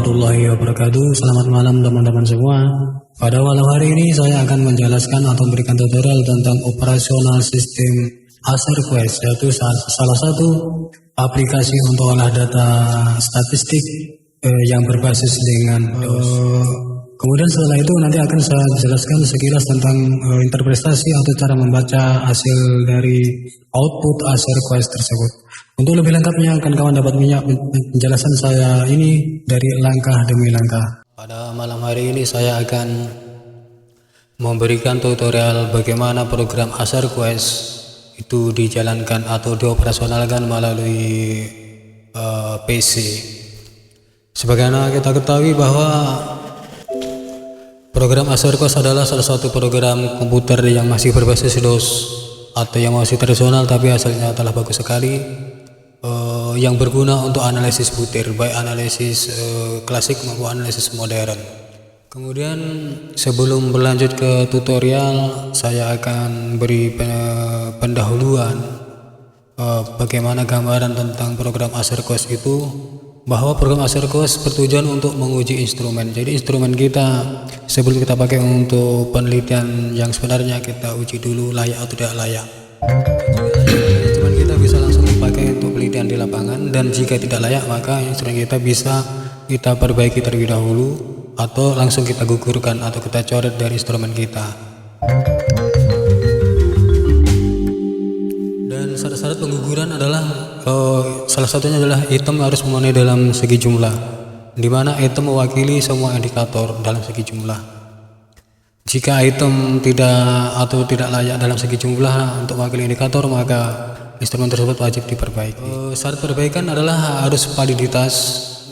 warahmatullahi wabarakatuh. Selamat malam teman-teman semua. Pada malam hari ini saya akan menjelaskan atau memberikan tutorial tentang operasional sistem Acer Quest, yaitu salah satu aplikasi untuk olah data statistik yang berbasis dengan DOS. Kemudian setelah itu nanti akan saya jelaskan sekilas tentang interpretasi atau cara membaca hasil dari output Acer Quest tersebut. Untuk lebih lengkapnya akan kawan dapat penjelasan saya ini dari langkah demi langkah. Pada malam hari ini saya akan memberikan tutorial bagaimana program Acer Quest itu dijalankan atau dioperasionalkan melalui PC. Sebagaimana kita ketahui bahwa program Acer Quest adalah salah satu program komputer yang masih berbasis DOS atau yang masih tradisional, tapi hasilnya telah bagus sekali, yang berguna untuk analisis butir, baik analisis klasik maupun analisis modern. Kemudian sebelum berlanjut ke tutorial, saya akan beri pendahuluan bagaimana gambaran tentang program Acer Quest itu, bahwa program Acer Quest bertujuan untuk menguji instrumen. Jadi instrumen kita sebelum kita pakai untuk penelitian yang sebenarnya, kita uji dulu layak atau tidak layak. Instrumen kita bisa langsung dipakai untuk penelitian di lapangan, dan jika tidak layak maka instrumen kita bisa kita perbaiki terlebih dahulu, atau langsung kita gugurkan atau kita coret dari instrumen kita. Dan syarat-syarat pengguguran adalah salah satunya adalah item harus memenuhi dalam segi jumlah, di mana item mewakili semua indikator dalam segi jumlah. Jika item tidak layak dalam segi jumlah untuk mewakili indikator, maka instrumen tersebut wajib diperbaiki. Syarat perbaikan adalah harus validitas,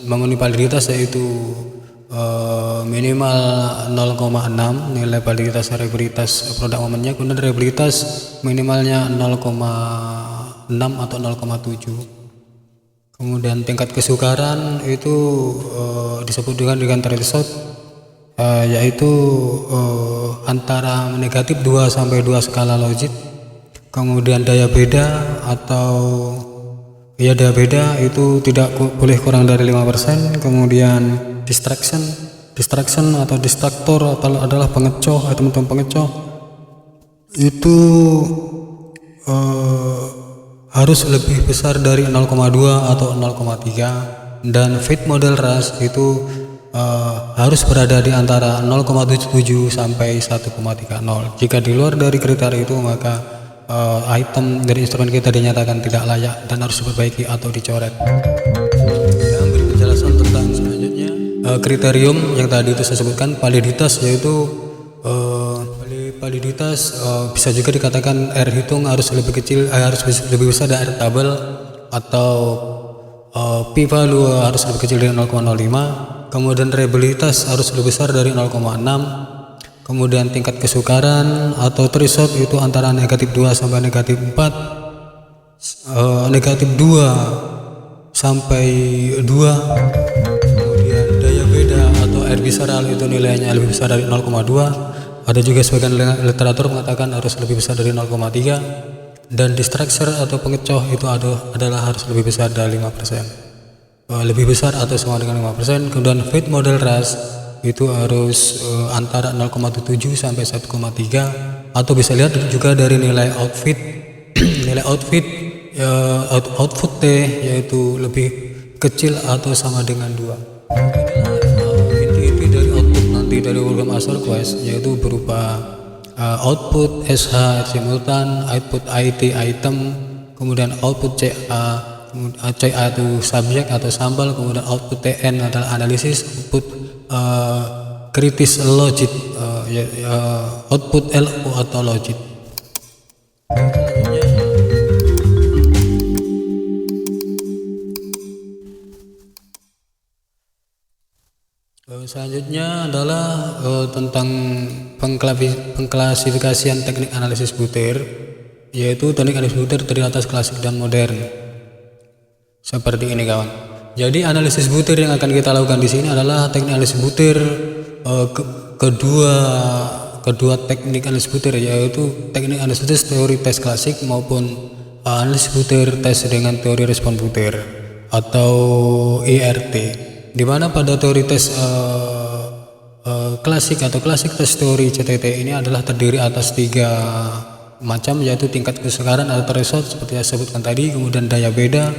memenuhi validitas, yaitu minimal 0,6 nilai validitas reliabilitas produk momennya, kemudian reliabilitas minimalnya 0,6 atau 0,7. Kemudian tingkat kesukaran itu disebut dengan threshold, yaitu antara negatif 2 sampai 2 skala logit. Kemudian daya beda daya beda itu tidak boleh kurang dari 5%. Kemudian distraction atau distraktor adalah pengecoh, teman-teman pengecoh itu harus lebih besar dari 0,2 atau 0,3, dan fit model rush itu harus berada di antara 0,77 sampai 1,30. Jika di luar dari kriteria itu, maka item dari instrumen kita dinyatakan tidak layak dan harus diperbaiki atau dicoret. Saya ambil penjelasan tentang selanjutnya kriterium yang tadi itu saya sebutkan. Validitas, yaitu validitas bisa juga dikatakan R hitung harus lebih kecil, harus lebih besar dari R tabel, atau P value harus lebih kecil dari 0,05. Kemudian reliabilitas harus lebih besar dari 0,6. Kemudian tingkat kesukaran atau threshold itu antara negatif 2 sampai negatif 4, negatif 2 sampai 2. Kemudian daya beda atau R visceral itu nilainya lebih besar dari 0,2. Ada juga sebagian literatur mengatakan harus lebih besar dari 0,3. Dan distraction atau pengecoh itu adalah harus lebih besar dari 5%, lebih besar atau sama dengan 5%. Kemudian fit model rush itu harus antara 0,7 sampai 1,3, atau bisa lihat juga dari nilai output T, yaitu lebih kecil atau sama dengan 2. Inti dari output nanti dari program Acer Quest yaitu berupa output SH simultan, output IT item, kemudian output CA itu subjek atau sampel, kemudian output TN adalah analisis, output kritis logit, output LO atau logit. Selanjutnya adalah tentang pengklasifikasian teknik analisis butir, yaitu teknik analisis butir terdiri atas klasik dan modern. Seperti ini kawan. Jadi analisis butir yang akan kita lakukan di sini adalah teknik analisis butir, kedua teknik analisis butir, yaitu teknik analisis teori tes klasik maupun analisis butir tes dengan teori respon butir atau IRT. Dimana pada teori tes klasik atau klasik tes teori CTT ini adalah terdiri atas 3 macam, yaitu tingkat kesukaran atau threshold seperti yang saya sebutkan tadi, kemudian daya beda,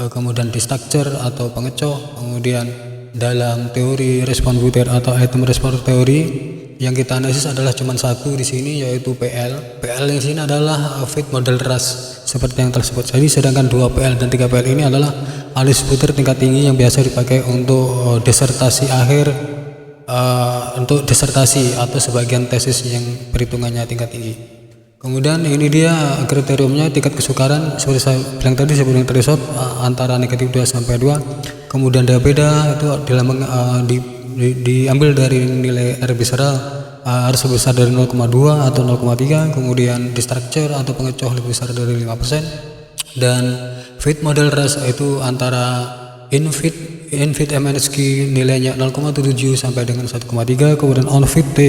kemudian distructure atau pengecoh, kemudian dalam teori respon butir atau item respon teori yang kita analisis adalah cuma satu di sini, yaitu PL. PL yang sini adalah fit model rush seperti yang tersebut tadi, sedangkan 2 PL dan 3 PL ini adalah analisis butir tingkat tinggi yang biasa dipakai untuk disertasi akhir, untuk disertasi atau sebagian tesis yang perhitungannya tingkat tinggi. Kemudian ini dia kriteriumnya, tingkat kesukaran seperti saya bilang tadi sebelum threshold antara negatif 2 sampai 2. Kemudian daya beda itu diambil dari nilai R visceral harus lebih besar dari 0,2 atau 0,3. Kemudian distructure atau pengecoh lebih besar dari 5%. Dan fit model rush itu antara infit MNSQ nilainya 0,7 sampai dengan 1,3. kemudian onfit T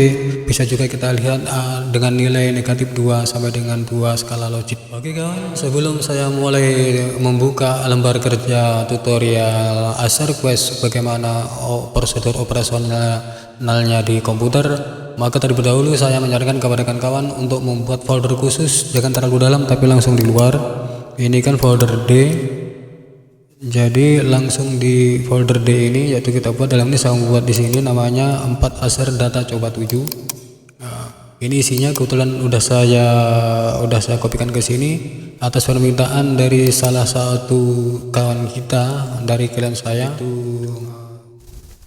bisa juga kita lihat dengan nilai negatif 2 sampai dengan 2 skala logik. Oke kawan, sebelum saya mulai membuka lembar kerja tutorial Acer Quest bagaimana prosedur operasionalnya di komputer, maka terlebih dahulu saya menyarankan kepada kawan-kawan untuk membuat folder khusus, jangan terlalu dalam tapi langsung di luar. Ini kan folder D, jadi langsung di folder D ini, yaitu kita buat dalam ini saya membuat di sini namanya 4 Acer data coba 7. Ini isinya kebetulan udah saya kopikan ke sini atas permintaan dari salah satu kawan kita dari klien saya.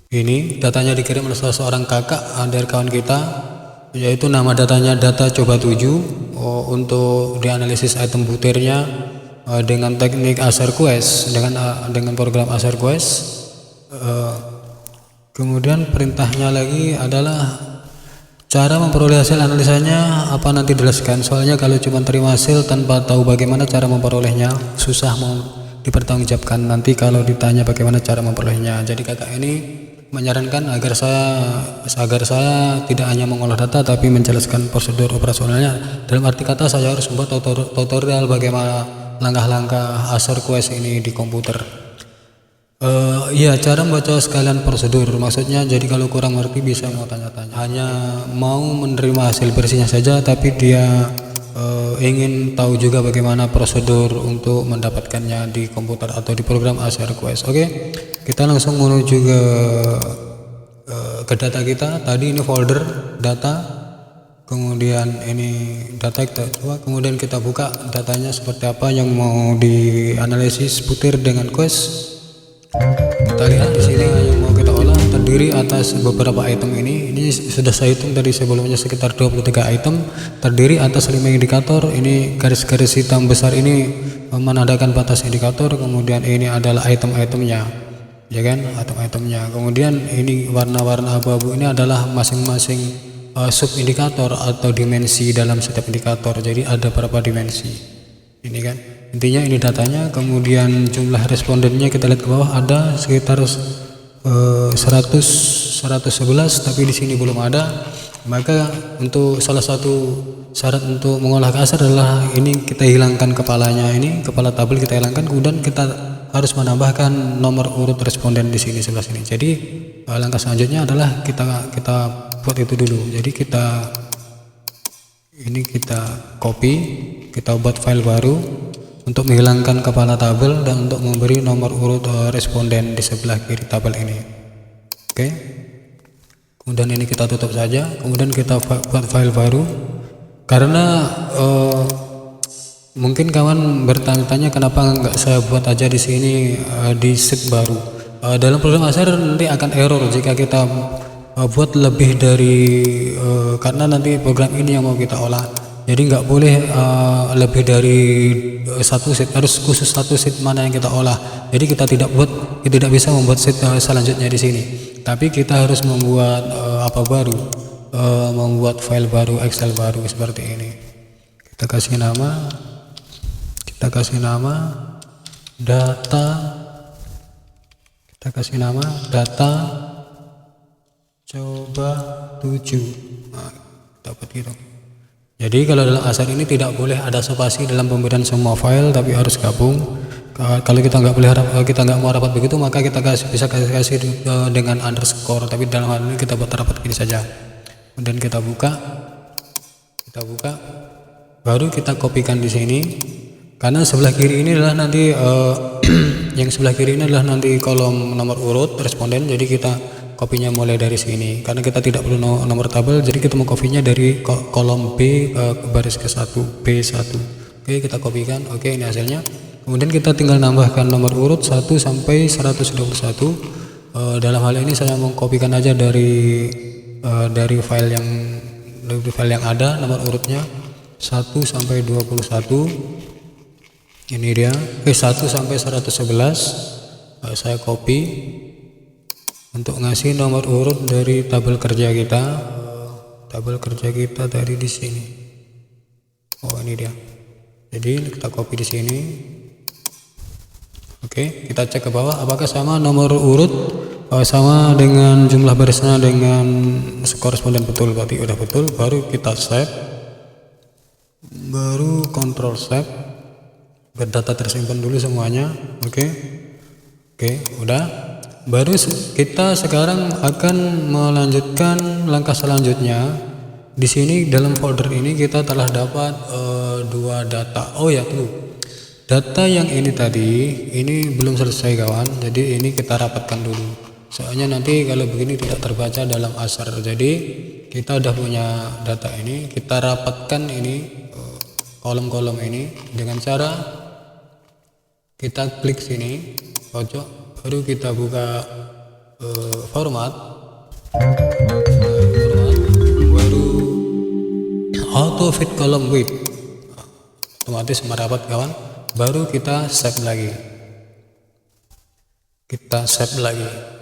Ini datanya dikirim oleh salah seorang kakak dari kawan kita, yaitu nama datanya data coba 7 untuk dianalisis item butirnya dengan teknik Acer Quest, dengan program Acer Quest. Kemudian perintahnya lagi adalah cara memperoleh hasil analisanya apa nanti dijelaskan, soalnya kalau cuma terima hasil tanpa tahu bagaimana cara memperolehnya susah mau dipertanggungjawabkan nanti kalau ditanya bagaimana cara memperolehnya. Jadi kakak ini menyarankan agar saya tidak hanya mengolah data tapi menjelaskan prosedur operasionalnya. Dalam arti kata saya harus membuat tutorial bagaimana langkah-langkah Acer Quest ini di komputer. Ya, cara membaca sekalian prosedur, maksudnya jadi kalau kurang ngerti bisa mau tanya-tanya, hanya mau menerima hasil bersihnya saja tapi dia ingin tahu juga bagaimana prosedur untuk mendapatkannya di komputer atau di program Acer Quest. Oke, kita langsung menuju ke data kita. Tadi ini folder data, kemudian ini data kita coba, kemudian kita buka datanya seperti apa yang mau dianalisis butir dengan Quest. Kita lihat di sini yang mau kita olah terdiri atas beberapa item ini sudah saya hitung tadi sebelumnya sekitar 23 item, terdiri atas 5 indikator. Ini garis-garis hitam besar ini menandakan batas indikator, kemudian ini adalah item-itemnya, ya kan, item-itemnya. Kemudian ini warna-warna abu-abu ini adalah masing-masing sub indikator atau dimensi dalam setiap indikator. Jadi ada berapa dimensi ini kan, intinya ini datanya. Kemudian jumlah respondennya kita lihat ke bawah ada sekitar 111 tapi di sini belum ada. Maka untuk salah satu syarat untuk mengolah ke Acer adalah ini kita hilangkan kepalanya, ini kepala tabel kita hilangkan, kemudian kita harus menambahkan nomor urut responden di sini sebelah sini. Jadi langkah selanjutnya adalah kita buat itu dulu. Jadi kita copy, kita buat file baru untuk menghilangkan kepala tabel dan untuk memberi nomor urut responden di sebelah kiri tabel ini. Oke, kemudian ini kita tutup saja, kemudian kita buat file baru. Karena mungkin kawan bertanya-tanya kenapa nggak saya buat aja di sini di sheet baru. Dalam program Acer nanti akan error jika kita buat lebih dari karena nanti program ini yang mau kita olah, jadi nggak boleh lebih dari satu sheet, harus khusus satu sheet mana yang kita olah. Jadi kita tidak bisa membuat sheet selanjutnya di sini, tapi kita harus membuat membuat file baru, Excel baru seperti ini. Kita kasih data coba 7. Nah, dapat gitu. Jadi kalau dalam Acer ini tidak boleh ada spasi dalam pemberian semua file, tapi harus gabung. Kalau kita nggak boleh kita nggak mau rapat begitu, maka kita bisa kasih dengan underscore, tapi dalam hal ini kita buat rapat gini saja. Kemudian kita buka, baru kita kopikan di sini, karena sebelah kiri ini adalah nanti yang sebelah kiri ini adalah nanti kolom nomor urut responden, jadi kita kopinya mulai dari sini. Karena kita tidak perlu nomor tabel, jadi kita mau kopinya dari kolom B baris ke-1 B1. Oke, kita kopikan. Oke, ini hasilnya. Kemudian kita tinggal nambahkan nomor urut 1 sampai 121. Dalam hal ini saya mau kopikan aja dari file yang ada nomor urutnya 1 sampai 21. Ini dia. 1 sampai 111. Saya copy untuk ngasih nomor urut dari tabel kerja kita. Dari di sini. Ini dia. Jadi kita copy di sini. Oke, kita cek ke bawah apakah sama nomor urut sama dengan jumlah barisnya dengan koresponden betul. Berarti udah betul. Baru kita save. Baru control save. Biar data tersimpan dulu semuanya. Oke, udah. Baru kita sekarang akan melanjutkan langkah selanjutnya. Di sini dalam folder ini kita telah dapat 2 data. Data yang ini tadi ini belum selesai kawan. Jadi ini kita rapatkan dulu. Soalnya nanti kalau begini tidak terbaca dalam ASAR. Jadi kita udah punya data ini, kita rapatkan ini kolom-kolom ini dengan cara kita klik sini pojok. Baru kita buka format, baru auto fit column width, otomatis merapat kawan. Baru kita save lagi,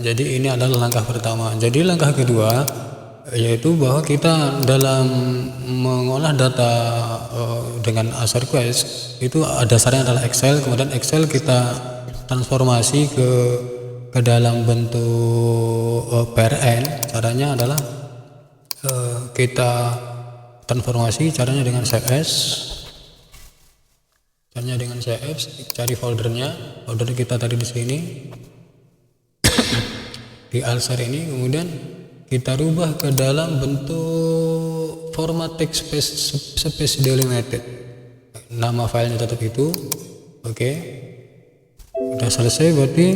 jadi ini adalah langkah pertama. Jadi langkah kedua yaitu bahwa kita dalam mengolah data dengan ASAR Quest itu dasarnya adalah Excel. Kemudian Excel kita transformasi ke dalam bentuk PRN. Caranya adalah kita transformasi caranya dengan CSS. Cari folder kita tadi di sini di ASAR ini, kemudian kita rubah ke dalam bentuk format text space delimited. Nama filenya tetap itu. Oke. Udah selesai, berarti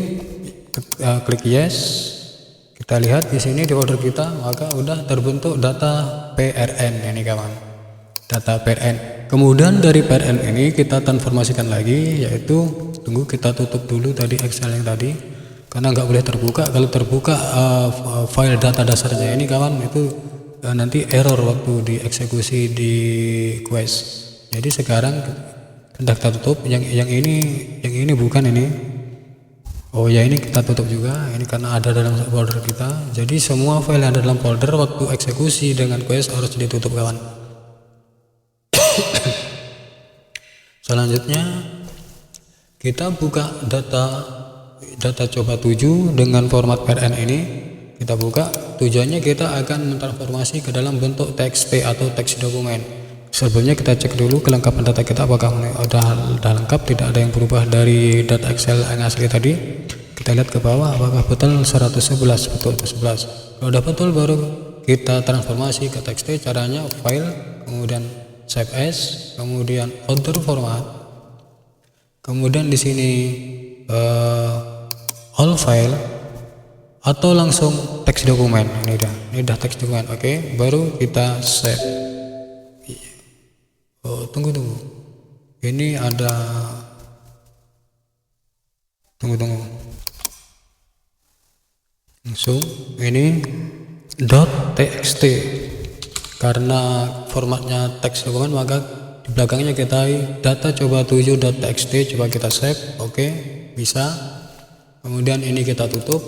klik yes. Kita lihat di sini di folder kita, maka udah terbentuk data PRN ini kawan. Data PRN. Kemudian dari PRN ini kita transformasikan lagi, yaitu kita tutup dulu tadi Excel yang tadi, karena nggak boleh terbuka. Kalau terbuka file data dasarnya ini kawan, itu nanti error waktu dieksekusi di Quest. Jadi sekarang kita tutup yang ini bukan ini. Ini kita tutup juga ini karena ada dalam folder kita. Jadi semua file yang ada dalam folder waktu eksekusi dengan Quest harus ditutup kawan. Selanjutnya kita buka data coba 7 dengan format PRN ini. Kita buka, tujuannya kita akan mentransformasi ke dalam bentuk TXT atau teks dokumen. Sebelumnya kita cek dulu kelengkapan data kita apakah sudah lengkap, tidak ada yang berubah dari data Excel yang asli tadi. Kita lihat ke bawah apakah betul 111, betul 11. Kalau sudah betul baru kita transformasi ke TXT. Caranya file, kemudian save as, kemudian order format, kemudian di sini all file atau langsung teks dokumen. Ini udah teks dokumen. Oke, baru kita save. Tunggu. Ini ada tunggu. Langsung ini .txt. Karena formatnya teks dokumen, maka di belakangnya kita data coba 7.txt. Coba kita save. Oke, bisa. Kemudian ini kita tutup.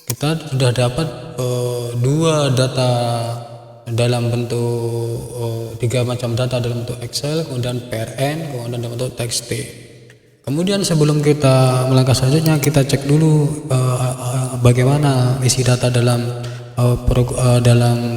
Kita sudah dapat 2 data dalam bentuk 3 macam data dalam bentuk Excel, kemudian PRN, kemudian dalam bentuk TXT. Kemudian sebelum kita melangkah selanjutnya, kita cek dulu bagaimana isi data dalam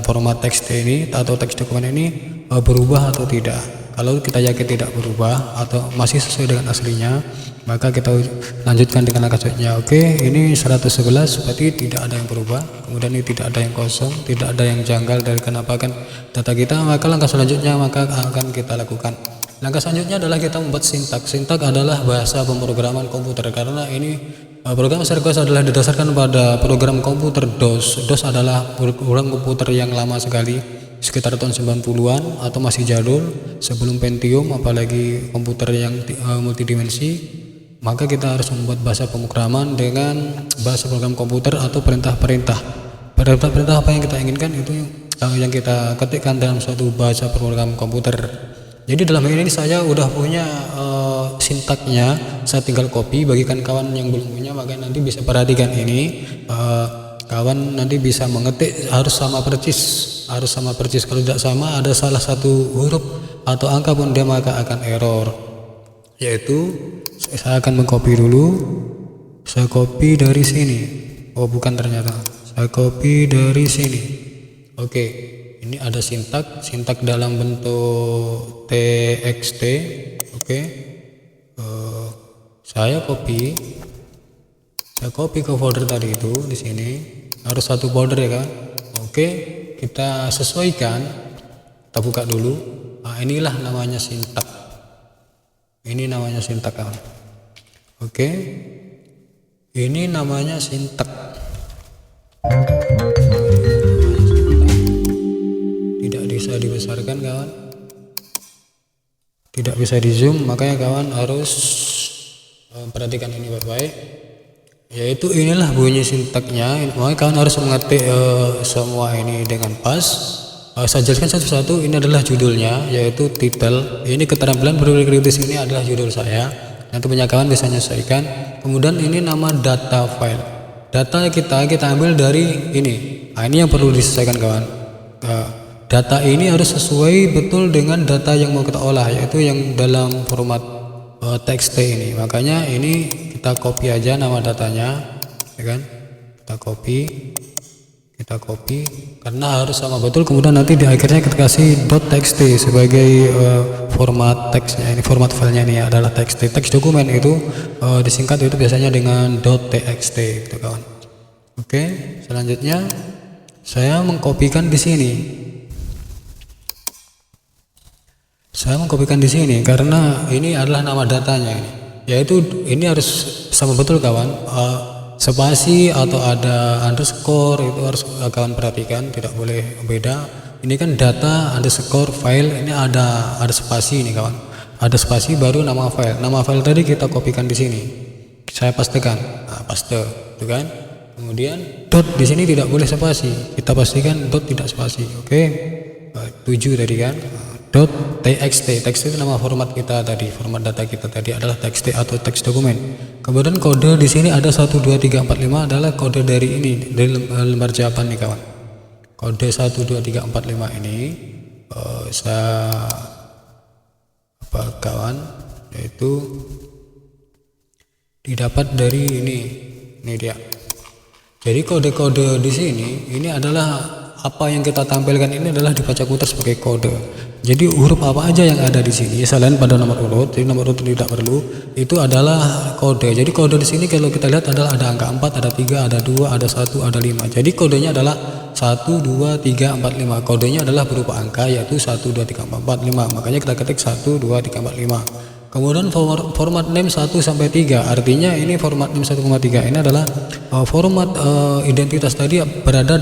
format TXT ini atau teks dokumen ini berubah atau tidak. Kalau kita yakin tidak berubah atau masih sesuai dengan aslinya, maka kita lanjutkan dengan langkah selanjutnya. Oke, ini 111 berarti tidak ada yang berubah, kemudian ini tidak ada yang kosong, tidak ada yang janggal dari kenapa kan data kita. Maka langkah selanjutnya maka akan kita lakukan. Langkah selanjutnya adalah kita membuat sintak. Sintak adalah bahasa pemrograman komputer, karena ini program ShareQuest adalah didasarkan pada program komputer DOS. DOS adalah program komputer yang lama sekali, sekitar tahun 90-an atau masih jadul, sebelum Pentium, apalagi komputer yang multidimensi. Maka kita harus membuat bahasa pemrograman dengan bahasa program komputer atau perintah-perintah. Perintah-perintah apa yang kita inginkan itu yang kita ketikkan dalam suatu bahasa program komputer. Jadi dalam hal ini saya udah punya sintaknya, saya tinggal copy, bagikan kawan yang belum punya, maka nanti bisa perhatikan ini. Kawan nanti bisa mengetik harus sama persis, kalau tidak sama ada salah satu huruf atau angka pun dia maka akan error. Yaitu saya akan mengcopy dulu, saya copy dari sini. Oh bukan, ternyata saya copy dari sini. Oke, ini ada sintak dalam bentuk txt. Oke, saya copy ke folder tadi itu. Di sini harus satu folder ya kan. Oke, kita sesuaikan, kita buka dulu. Nah, inilah namanya sintak. Ini namanya sintak kan. Oke, ini namanya sintak. Tidak bisa dibesarkan kawan, tidak bisa di zoom, makanya kawan harus perhatikan ini baik-baik. Yaitu inilah bunyi sintaknya. Makanya kawan harus mengetik semua ini dengan pas. Saya jelaskan satu-satu. Ini adalah judulnya, yaitu title. Ini keterampilan berpikir kritis, ini adalah judul saya. Nanti punya kawan bisa menyesuaikan. Kemudian ini nama data file. Data kita ambil dari ini. Nah, ini yang perlu disesuaikan kawan. Data ini harus sesuai betul dengan data yang mau kita olah, yaitu yang dalam format txt ini. Makanya ini kita copy aja nama datanya, ya kan? Kita copy karena harus sama betul. Kemudian nanti di akhirnya kita kasih .txt sebagai format teksnya. Ini format filenya ini adalah txt. Teks dokumen itu disingkat itu biasanya dengan .txt gitu kawan. Oke, selanjutnya saya mengkopikan di sini. Karena ini adalah nama datanya ini. Yaitu ini harus sama betul kawan. Spasi atau ada underscore itu harus kawan perhatikan, tidak boleh beda. Ini kan data underscore file, ini ada spasi ini kawan. Ada spasi baru nama file. Nama file tadi kita kopikan di sini. Saya pastekan. Nah, paste, itu kan. Kemudian dot di sini tidak boleh spasi. Kita pastikan dot tidak spasi. Oke. 7 tadi kan. .txt. Txt itu nama format kita tadi, format data kita tadi adalah txt atau teks dokumen. Kemudian kode di sini ada 1 2 3 4 5 adalah kode dari ini, dari lembar jawaban nih kawan. Kode 1 2 3 4 5 ini saya apa kawan, yaitu didapat dari ini dia. Jadi kode-kode di sini ini adalah apa yang kita tampilkan ini adalah dibaca putar sebagai kode. Jadi huruf apa aja yang ada di sini selain pada nomor urut, jadi nomor urut tidak perlu, itu adalah kode. Jadi kode di sini kalau kita lihat adalah ada angka 4, ada 3, ada 2, ada 1, ada 5. Jadi kodenya adalah 1 2 3 4 5. Kodenya adalah berupa angka, yaitu 1 2 3 4 5. Makanya kita ketik 1 2 3 4 5. Kemudian format name 1 sampai 3. Artinya ini format name 1,3 ini adalah format identitas tadi berada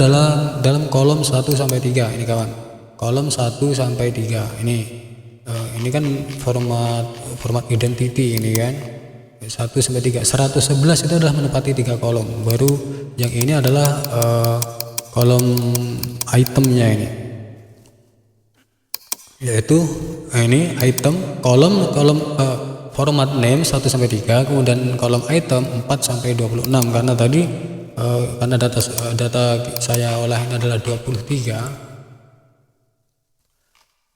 dalam kolom 1 sampai 3 ini kawan. Kolom 1 sampai 3 ini kan format identity ini kan. 1 sampai 3. 111 itu adalah menempati 3 kolom. Baru yang ini adalah kolom itemnya ini. Yaitu ini item kolom format name 1 sampai 3, kemudian kolom item 4 sampai 26 karena tadi karena data saya olah ini adalah 23.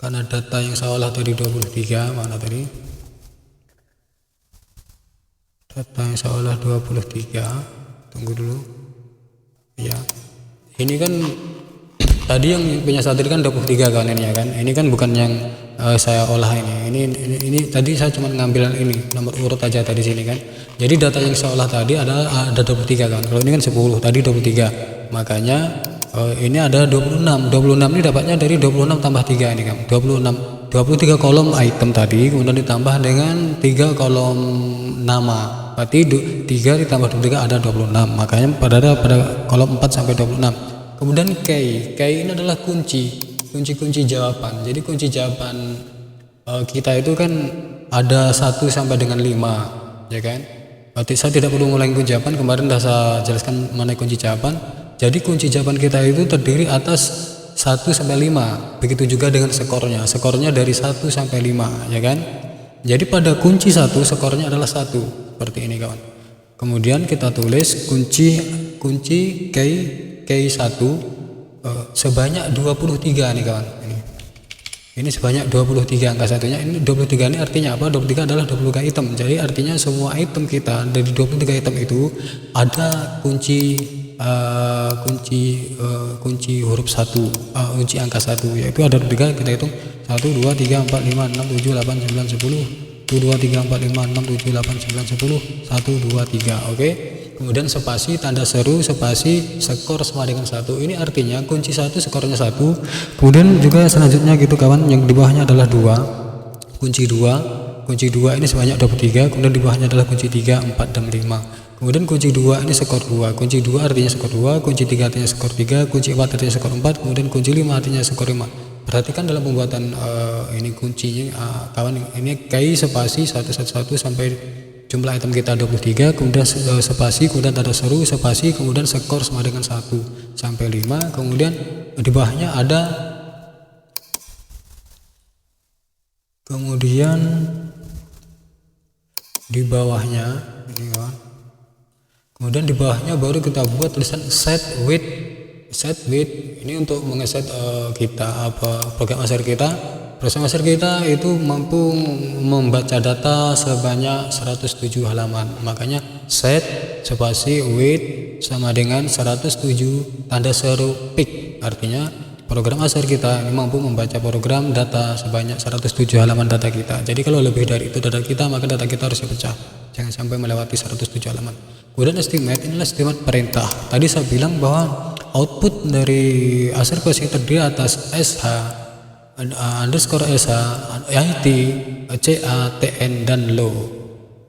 Karena data yang saya olah tadi 23, mana tadi? Data yang saya olah 23. Tunggu dulu. Ya. Ini kan tadi yang punya saya tadi kan 23 kan ini ya kan. Ini kan bukan yang saya olah ini tadi saya cuma ngambil ini nomor urut aja tadi sini kan. Jadi data yang saya olah tadi ada 23 kan. Kalau ini kan 10, tadi 23. Makanya ini ada 26 ini dapatnya dari 26 tambah 3 ini kan. 23 kolom item tadi kemudian ditambah dengan 3 kolom nama. Berarti 3 ditambah 23 ada 26. Makanya pada kolom 4 sampai 26. Kemudian key ini adalah kunci jawaban. Jadi kunci jawaban kita itu kan ada 1 sampai dengan 5, ya kan? Berarti saya tidak perlu ngulangi kunci jawaban, kemarin sudah saya jelaskan mengenai kunci jawaban. Jadi kunci jawaban kita itu terdiri atas 1 sampai 5. Begitu juga dengan skornya. Skornya dari 1 sampai 5, ya kan? Jadi pada kunci 1 skornya adalah 1, seperti ini kawan. Kemudian kita tulis kunci key 1 sebanyak 23 nih kawan. Ini sebanyak 23 angka satunya. Ini 23 ini artinya apa? 23 adalah 23 item. Jadi artinya semua item kita dari 23 item itu ada kunci huruf 1, kunci angka 1, yaitu ada 23. Kita hitung 1 2 3 4 5 6 7 8 9 10. 1 2 3 4 5 6 7 8 9 10. 1 2 3. Oke. Kemudian spasi, tanda seru, spasi, skor sama dengan 1. Ini artinya kunci 1 skornya 1. Kemudian juga selanjutnya gitu kawan, yang di bawahnya adalah 2. Kunci 2 ini sebanyak 23. Kemudian di bawahnya adalah kunci 3, 4 dan 5. Kemudian kunci 2 ini skor 2. Kunci 2 artinya skor 2, kunci 3 artinya skor 3, kunci 4 artinya skor 4, kemudian kunci 5 artinya skor 5. Perhatikan dalam pembuatan ini kuncinya kawan, ini key spasi 111 sampai jumlah item kita 23, kemudian spasi, kemudian tanda seru, spasi, kemudian skor sama dengan 1 sampai 5. Kemudian di bawahnya ada kemudian di bawahnya baru kita buat tulisan set with. Ini untuk mengeset kita program Acer kita. Program Acer kita itu mampu membaca data sebanyak 107 halaman. Makanya set spasi with sama dengan 107 tanda seru pick. Artinya program Acer kita ini mampu membaca program data sebanyak 107 halaman data kita. Jadi kalau lebih dari itu data kita, maka data kita harus dipecah. Jangan sampai melewati 107 halaman. Kemudian estimate, inilah estimate perintah. Tadi saya bilang bahwa output dari Acer Quest terdiri atas SH underscore SH IT CA TN dan low.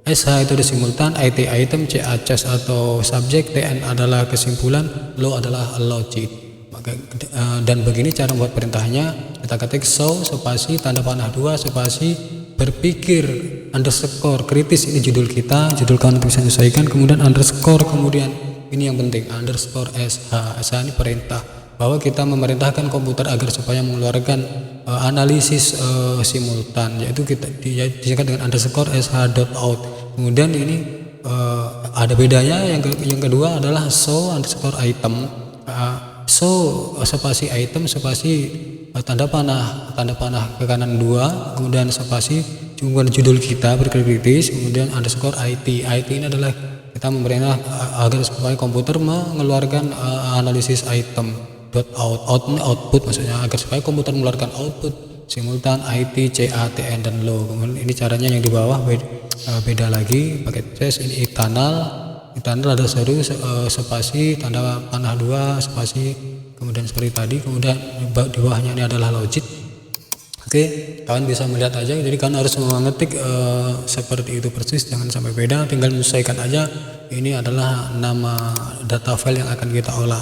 SH itu simultan, IT item, CA chess atau subject, TN adalah kesimpulan, low adalah logic. Maka dan begini cara membuat perintahnya. Kita ketik show spasi tanda panah 2 spasi berpikir underscore kritis, ini judul kita, judul kawan bisa menyesuaikan, kemudian underscore, kemudian ini yang penting underscore SH ini perintah bahwa kita memerintahkan komputer agar supaya mengeluarkan analisis simultan, yaitu kita disingkat dengan underscore sh.out. Kemudian ini ada bedanya. Yang kedua adalah show underscore item, show spasi item spasi tanda panah ke kanan 2, kemudian spasi kemudian judul kita berkritis, kemudian underscore IT ini adalah kita memerintah agar supaya komputer mengeluarkan analisis item output maksudnya, agar supaya komputer mengeluarkan output simultan IT CA TN dan low. Kemudian ini caranya yang di bawah beda lagi pakai chess. Ini internal ada seru spasi tanda panah 2 spasi, kemudian seperti tadi. Kemudian di bawahnya ini adalah logic. Oke, kawan bisa melihat aja. Jadi kawan harus mengetik seperti itu persis, jangan sampai beda, tinggal menyesuaikan aja. Ini adalah nama data file yang akan kita olah.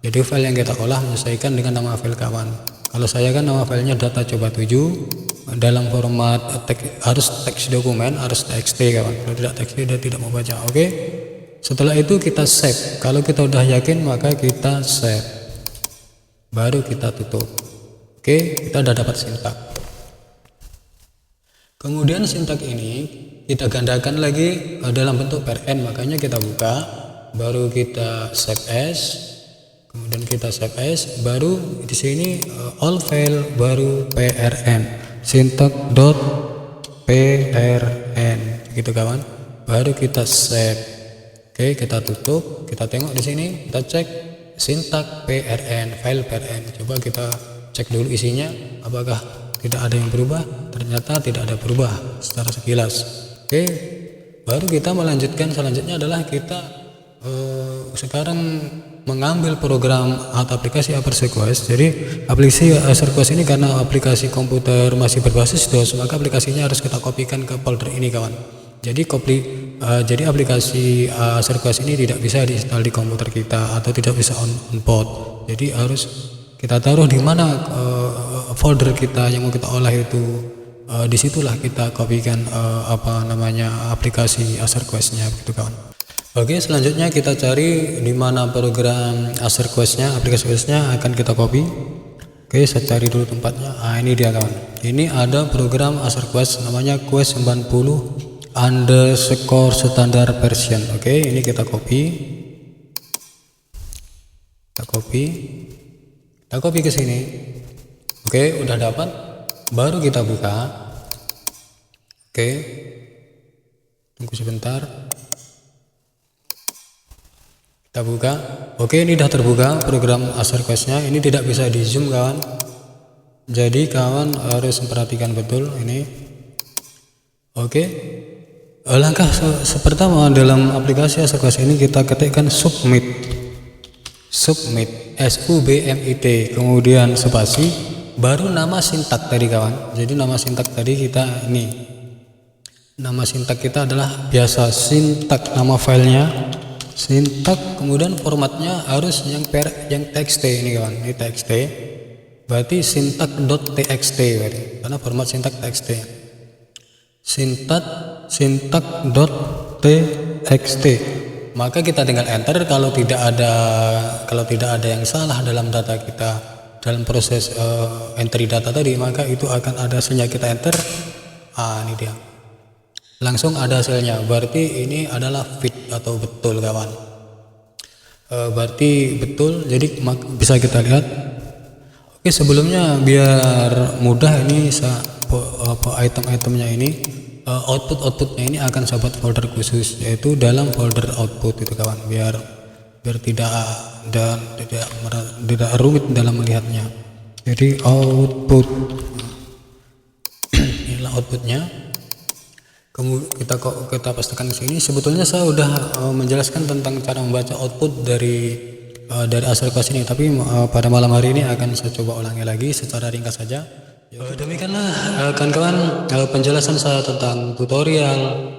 Jadi file yang kita olah menyesuaikan dengan nama file kawan. Kalau saya kan nama filenya data coba 7 dalam format harus teks dokumen, harus txt kawan. Kalau tidak txt dia tidak mau baca. Oke. Setelah itu kita save. Kalau kita udah yakin maka kita save. Baru kita tutup. Oke, kita udah dapat sintak. Kemudian sintak ini kita gandakan lagi dalam bentuk pern, makanya kita buka, baru kita save as. Kemudian kita save as, baru di sini all file, baru prn syntax.prn gitu kawan, baru kita save. Oke, kita tutup, kita tengok di sini, kita cek syntax prn, file prn. Coba kita cek dulu isinya, apakah tidak ada yang berubah, ternyata tidak ada berubah secara sekilas. Oke, baru kita melanjutkan. Selanjutnya adalah kita sekarang mengambil program atau aplikasi AperSequest. Jadi aplikasi AperSequest ini karena aplikasi komputer masih berbasis DOS, maka aplikasinya harus kita kopikan ke folder ini kawan. Jadi aplikasi AperSequest ini tidak bisa diinstal di komputer kita atau tidak bisa on board. Jadi harus kita taruh di mana folder kita yang mau kita olah itu. Disitulah kita kopikan aplikasi AperSequest-nya gitu kawan. Oke, selanjutnya kita cari di mana program AperSequest-nya, aplikasi AperSequest-nya akan kita copy. Oke, saya cari dulu tempatnya. Ini dia kawan. Ini ada program AperSequest namanya Quest 90_standard version. Oke, ini kita copy. Kita copy ke sini. Oke, udah dapat. Baru kita buka. Oke. Tunggu sebentar. Kita buka. Oke, ini sudah terbuka program AperSequest-nya. Ini tidak bisa di zoom kawan, jadi kawan harus memperhatikan betul ini. Oke, langkah pertama dalam aplikasi AperSequest ini kita ketikkan submit SUBMIT, kemudian spasi, baru nama sintak tadi kawan. Jadi nama sintak tadi kita ini, nama sintak kita adalah biasa sintak nama filenya sintak, kemudian formatnya harus yang txt ini kawan. Ini txt berarti sintak.txt berarti, karena format sintak txt. Sintak.txt, maka kita tinggal enter. Kalau tidak ada yang salah dalam data kita dalam proses entry data tadi, maka itu akan ada hasilnya. Kita enter, ini dia, langsung ada hasilnya. Berarti ini adalah fit atau betul kawan. Berarti betul, jadi bisa kita lihat. Oke, sebelumnya biar mudah ini item-itemnya ini, outputnya ini akan saya buat folder khusus, yaitu dalam folder output itu kawan, biar tidak rumit dalam melihatnya. Jadi output inilah outputnya. Kemudian kita pastikan di sini. Sebetulnya saya udah menjelaskan tentang cara membaca output dari AperSequest ini, tapi pada malam hari ini akan saya coba ulangi lagi secara ringkas saja. Demikianlah kawan-kawan penjelasan saya tentang tutorial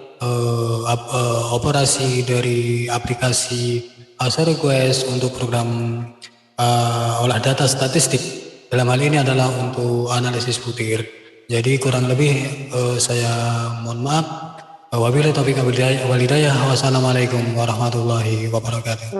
operasi dari aplikasi AperSequest untuk program olah data statistik. Dalam hal ini adalah untuk analisis butir. Jadi kurang lebih saya mohon maaf. Wabillahi taufiq wal hidayah. Wassalamualaikum warahmatullahi wabarakatuh.